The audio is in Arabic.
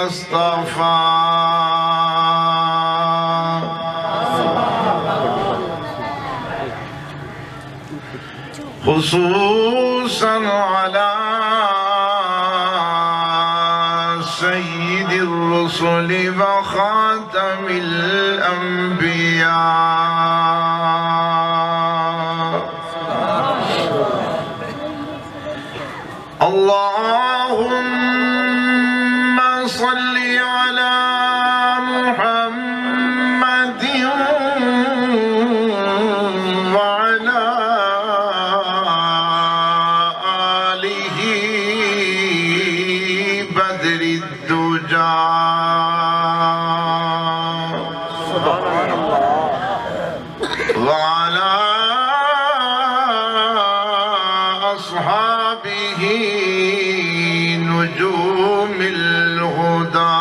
اصطفى خصوصا على سيد الرسل وخاتم الأنبياء. اللهم صل على محمد وعلى آله بدر الدجى وعلى أصحابه نجوم الهدى